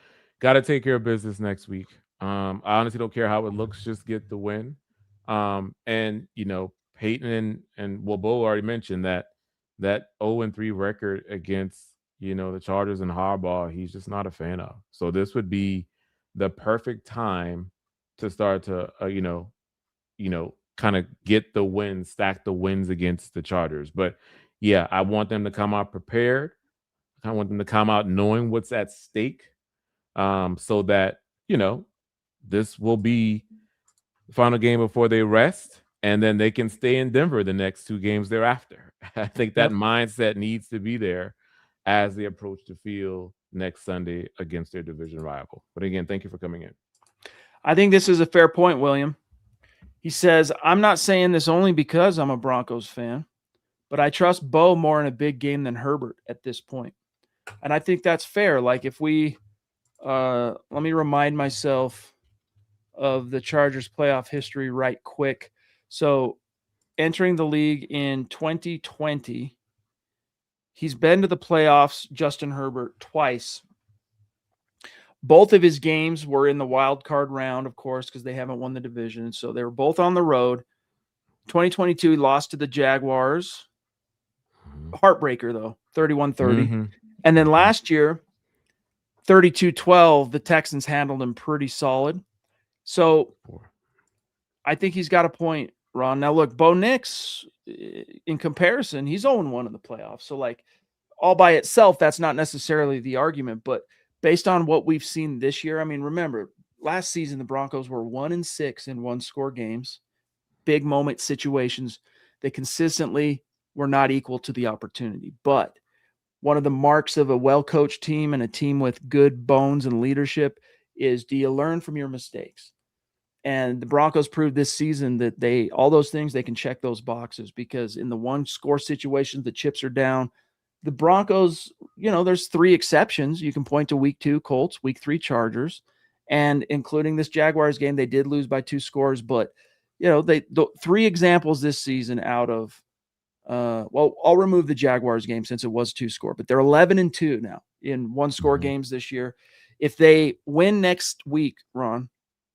Speaker 2: take care of business next week. I honestly don't care how it looks, just get the win. And Peyton and well, Bo already mentioned that 0-3 record against the Chargers and Harbaugh, he's just not a fan of. So this would be the perfect time to start to kind of get the wins, stack the wins against the Chargers. But yeah, I want them to come out prepared. I want them to come out knowing what's at stake, so that this will be the final game before they rest, and then they can stay in Denver the next 2 games thereafter. I think that mindset needs to be there as they approach the field next Sunday against their division rival. But again, thank you for coming in.
Speaker 1: I think this is a fair point, William. He says, "I'm not saying this only because I'm a Broncos fan, but I trust Bo more in a big game than Herbert at this point." And I think that's fair. Like if we let me remind myself of the Chargers playoff history right quick. So entering the league in 2020, he's been to the playoffs, Justin Herbert, twice. Both of his games were in the wild card round, of course, because they haven't won the division. So they were both on the road. 2022, he lost to the Jaguars. Heartbreaker, though, 31-30. And then last year, 32-12, the Texans handled him pretty solid. So I think he's got a point, Ron. Now, look, Bo Nix, in comparison, he's 0-1 in the playoffs. So, like, all by itself, that's not necessarily the argument. But based on what we've seen this year, I mean, remember, last season, the Broncos were 1-6 in one-score games, big moment situations. They consistently were not equal to the opportunity. But one of the marks of a well-coached team and a team with good bones and leadership is, do you learn from your mistakes? And the Broncos proved this season that all those things, they can check those boxes, because in the one-score situations, the chips are down. The Broncos, there's 3 exceptions. You can point to week 2 Colts, week 3 Chargers, and including this Jaguars game, they did lose by 2 scores. But, the 3 examples this season out of, I'll remove the Jaguars game since it was 2-score, but they're 11-2 now in one-score games this year. If they win next week, Ron,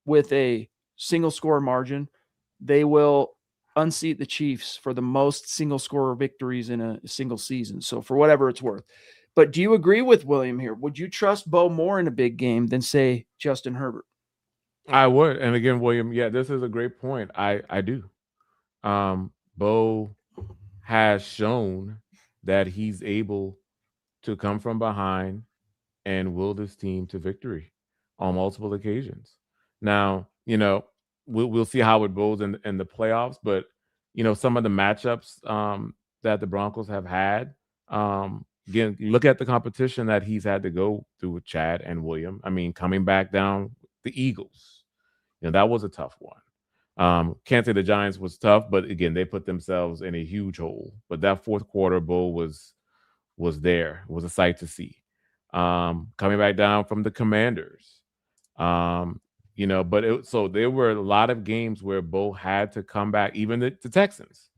Speaker 1: with a single-score margin, they will unseat the Chiefs for the most single-score victories in a single season. So for whatever it's worth. But do you agree with William here? Would you trust Bo more in a big game than, say, Justin Herbert?
Speaker 2: I would. And again, William, yeah, this is a great point. I do. Bo has shown that he's able to come from behind and will this team to victory on multiple occasions. Now, we'll see how it goes in the playoffs, but some of the matchups that the Broncos have had, again, look at the competition that he's had to go through with Chad and William. I mean, coming back down the Eagles, that was a tough one. Can't say the Giants was tough, but again, they put themselves in a huge hole. But that fourth quarter, Bo was was there. It was a sight to see. Coming back down from the Commanders. So there were a lot of games where Bo had to come back, even the Texans.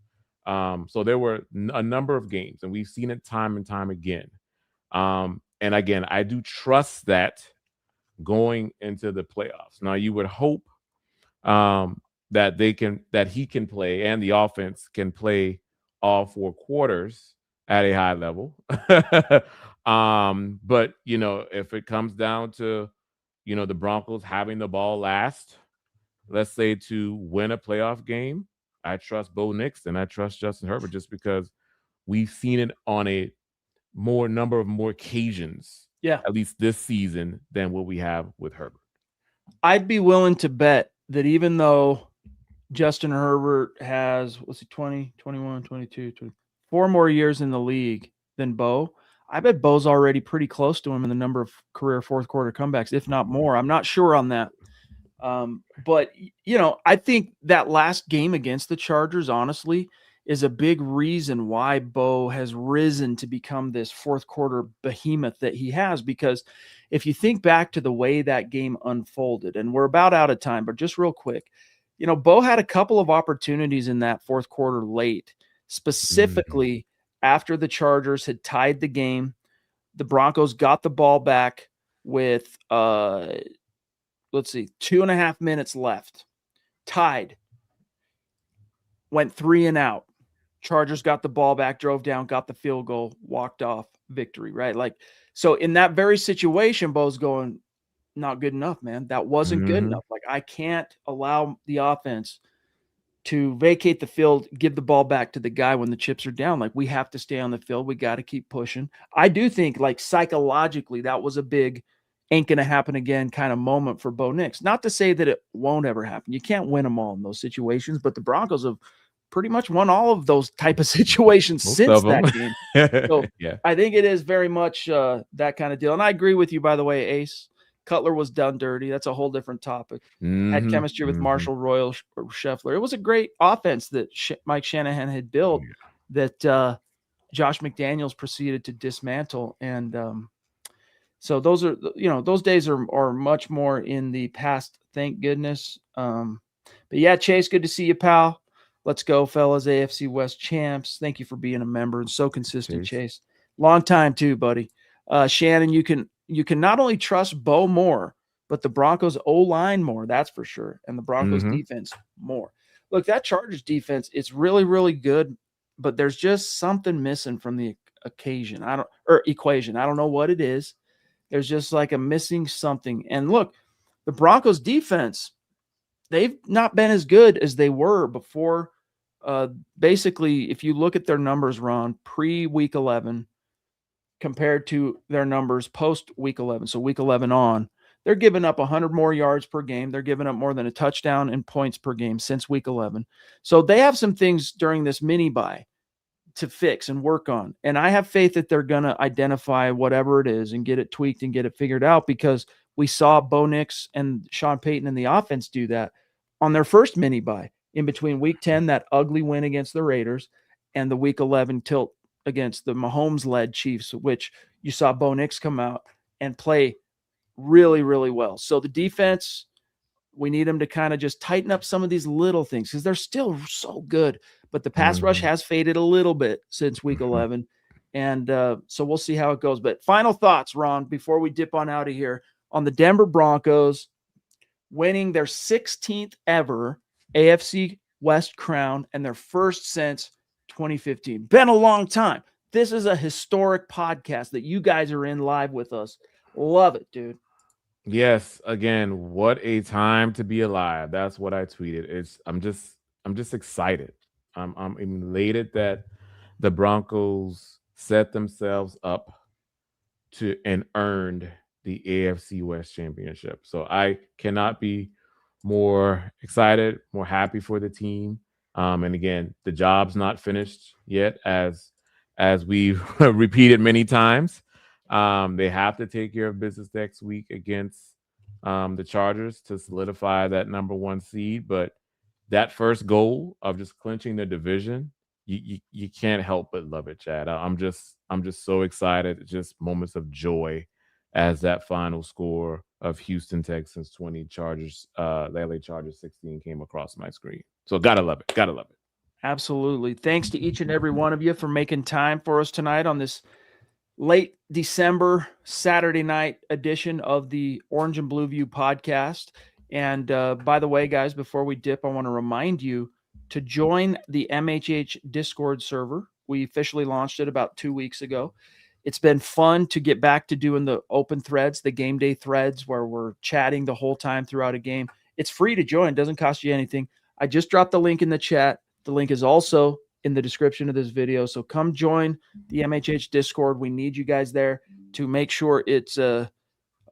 Speaker 2: So there were a number of games, and we've seen it time and time again. And again, I do trust that going into the playoffs. Now, you would hope that he can play and the offense can play all 4 quarters at a high level. But if it comes down to the Broncos having the ball last, let's say to win a playoff game, I trust Bo Nix and I trust Justin Herbert, just because we've seen it on a number of more occasions, at least this season, than what we have with Herbert.
Speaker 1: I'd be willing to bet that even though Justin Herbert has 20, 21, 22, 24 more years in the league than Bo, I bet Bo's already pretty close to him in the number of career fourth quarter comebacks, if not more. I'm not sure on that. But I think that last game against the Chargers, honestly, is a big reason why Bo has risen to become this fourth quarter behemoth that he has. Because if you think back to the way that game unfolded, and we're about out of time, but just real quick, Bo had a couple of opportunities in that fourth quarter late, specifically after the Chargers had tied the game. The Broncos got the ball back with, 2.5 minutes left. Tied. Went 3 and out. Chargers got the ball back, drove down, got the field goal, walked off, victory, right? So in that very situation, Bo's going, not good enough, man. That wasn't good enough. I can't allow the offense to vacate the field, give the ball back to the guy when the chips are down. We have to stay on the field. We got to keep pushing. I do think psychologically that was a big ain't going to happen again kind of moment for Bo Nix. Not to say that it won't ever happen. You can't win them all in those situations, but the Broncos have pretty much won all of those type of situations since that game. So I think it is very much that kind of deal. And I agree with you, by the way, Ace. Cutler was done dirty. That's a whole different topic. Had chemistry with Marshall, Royal, Scheffler. It was a great offense that Mike Shanahan had built that Josh McDaniels proceeded to dismantle. And so those are, those days are much more in the past, thank goodness. But yeah, Chase, good to see you, pal. Let's go, fellas. AFC West champs. Thank you for being a member and so consistent, Chase. Long time too, buddy. Shannon, you can not only trust Bo more, but the Broncos O-line more, that's for sure. And the Broncos defense more. Look, that Chargers defense, it's really, really good, but there's just something missing from the equation. I don't know what it is. There's just a missing something. And look, the Broncos defense, they've not been as good as they were before. Basically, if you look at their numbers, Ron, pre-week 11 compared to their numbers post-week 11, so week 11 on, they're giving up 100 more yards per game. They're giving up more than a touchdown in points per game since week 11. So they have some things during this mini-bye to fix and work on. And I have faith that they're going to identify whatever it is and get it tweaked and get it figured out, because we saw Bo Nix and Sean Payton and the offense do that on their first mini-bye in between week 10, that ugly win against the Raiders, and the week 11 tilt against the Mahomes-led Chiefs, which you saw Bo Nix come out and play really, really well. So the defense, we need them to kind of just tighten up some of these little things because they're still so good. But the pass rush has faded a little bit since week 11. And so we'll see how it goes. But final thoughts, Ron, before we dip on out of here, on the Denver Broncos winning their 16th ever AFC West crown and their first since 2015. Been a long time. This is a historic podcast that you guys are in live with us. Love it, dude.
Speaker 2: Yes, again, what a time to be alive. That's what I tweeted. I'm just excited. I'm elated that the Broncos set themselves up to and earned the AFC West championship. So I cannot be more excited, more happy for the team. And again, the job's not finished yet, as we've repeated many times. They have to take care of business next week against the Chargers to solidify that number 1 seed. But that first goal of just clinching the division, you can't help but love it, Chad. I'm just so excited. Just moments of joy as that final score of Houston Texans 20, Chargers, the LA Chargers 16 came across my screen. So gotta love it. Gotta love it.
Speaker 1: Absolutely. Thanks to each and every one of you for making time for us tonight on this late December Saturday night edition of the Orange and Blue View podcast. And by the way, guys, before we dip, I want to remind you to join the MHH Discord server. We officially launched it about 2 weeks ago. It's been fun to get back to doing the open threads, the game day threads, where we're chatting the whole time throughout a game. It's free to join. Doesn't cost you anything. I just dropped the link in the chat. The link is also in the description of this video. So come join the MHH Discord. We need you guys there to make sure it's a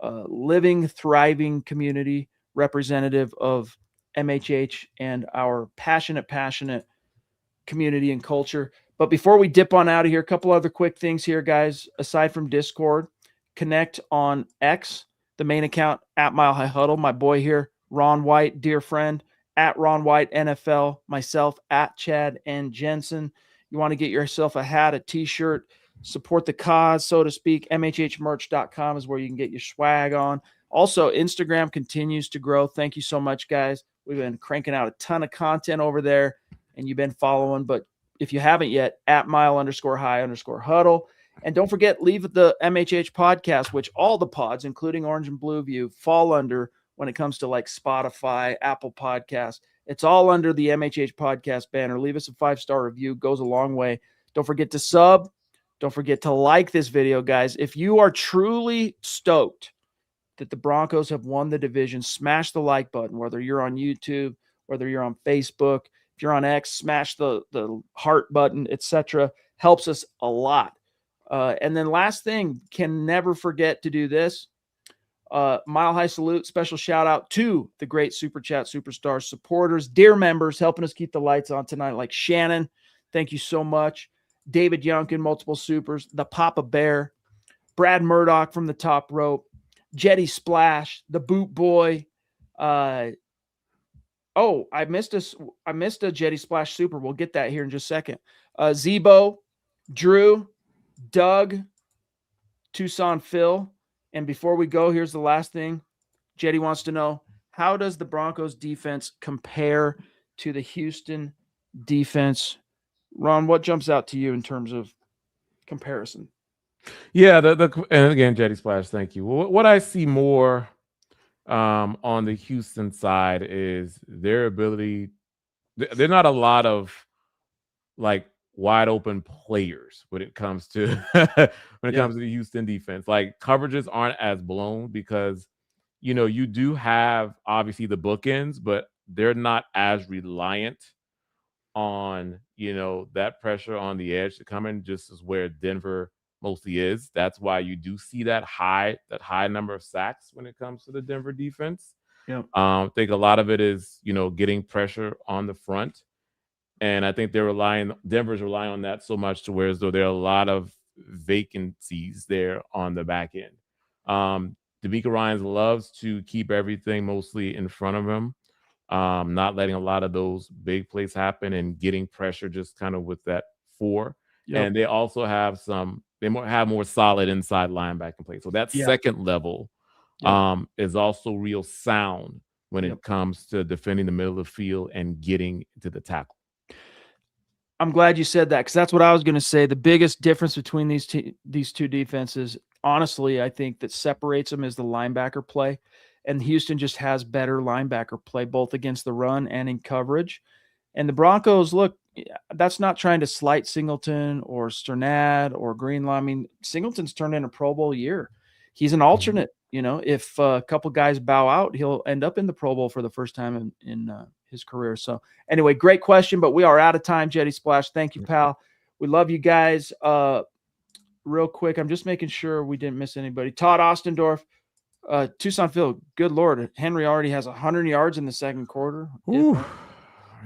Speaker 1: living, thriving community representative of MHH and our passionate community and culture. But before we dip on out of here, a couple other quick things here, guys. Aside from Discord, connect on X, the main account at Mile High Huddle. My boy here, Ron White, dear friend, at Ron White NFL, myself at Chad and Jensen. You want to get yourself a hat, a t-shirt, support the cause, so to speak. MHHmerch.com is where you can get your swag on. Also, Instagram continues to grow. Thank you so much, guys. We've been cranking out a ton of content over there, and you've been following. But if you haven't yet, at mile_high_huddle. And don't forget, leave the MHH podcast, which all the pods, including Orange and Blue View, fall under when it comes to like Spotify, Apple Podcasts. It's all under the MHH podcast banner. Leave us a 5-star review. Goes a long way. Don't forget to sub. Don't forget to like this video, guys. If you are truly stoked that the Broncos have won the division, smash the like button, whether you're on YouTube, whether you're on Facebook, if you're on X, smash the heart button, etc. Helps us a lot. And then last thing, can never forget to do this. Mile High salute, special shout out to the great Super Chat Superstars supporters, dear members, helping us keep the lights on tonight, like Shannon. Thank you so much. David Youngkin, multiple supers, the Papa Bear, Brad Murdoch from the top rope, Jetty Splash, the Boot Boy. I missed a Jetty Splash super. We'll get that here in just a second. Zebo, Drew, Doug, Tucson Phil. And before we go, here's the last thing. Jetty wants to know, how does the Broncos defense compare to the Houston defense? Ron, what jumps out to you in terms of comparison?
Speaker 2: Yeah, and again, Jetty Splash, thank you. What I see more on the Houston side is their ability. There's not a lot of like wide open players when it comes to comes to the Houston defense. Like coverages aren't as blown because you do have obviously the bookends, but they're not as reliant on that pressure on the edge to come in, just as where Denver mostly is. That's why you do see that high number of sacks when it comes to the Denver defense.
Speaker 1: Yeah.
Speaker 2: I think a lot of it is getting pressure on the front. And I think Denver's relying on that so much to where as though there are a lot of vacancies there on the back end. D'Amico Ryans loves to keep everything mostly in front of him, not letting a lot of those big plays happen and getting pressure just kind of with that 4. Yep. And they also have more solid inside linebacking play. So that second level is also real sound when it comes to defending the middle of the field and getting to the tackle.
Speaker 1: I'm glad you said that because that's what I was going to say. The biggest difference between these two defenses, honestly, I think that separates them is the linebacker play. And Houston just has better linebacker play, both against the run and in coverage. And the Broncos, look, that's not trying to slight Singleton or Sternad or Greenlaw. I mean, Singleton's turned in a Pro Bowl year. He's an alternate. If a couple guys bow out, he'll end up in the Pro Bowl for the first time in his career. So anyway, great question, but we are out of time, Jetty Splash. Thank you, pal. We love you guys. Real quick, I'm just making sure we didn't miss anybody. Todd Ostendorf, Tucson Phil, good Lord. Henry already has 100 yards in the second quarter.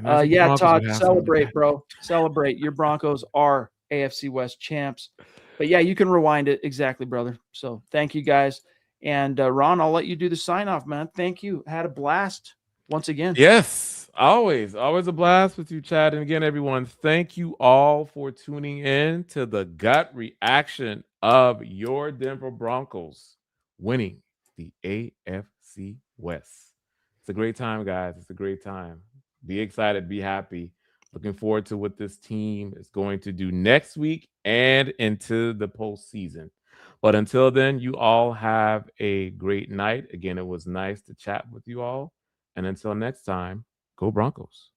Speaker 1: Todd, celebrate, bro. Celebrate. Your Broncos are AFC West champs. But yeah, you can rewind it. Exactly, brother. So thank you guys. And Ron, I'll let you do the sign off, man. Thank you. Had a blast once again.
Speaker 2: Yes. Always a blast with you, Chad. And again, everyone, thank you all for tuning in to the gut reaction of your Denver Broncos winning the AFC West. It's a great time, guys. It's a great time. Be excited, be happy. Looking forward to what this team is going to do next week and into the postseason. But until then, you all have a great night. Again, it was nice to chat with you all. And until next time, go Broncos.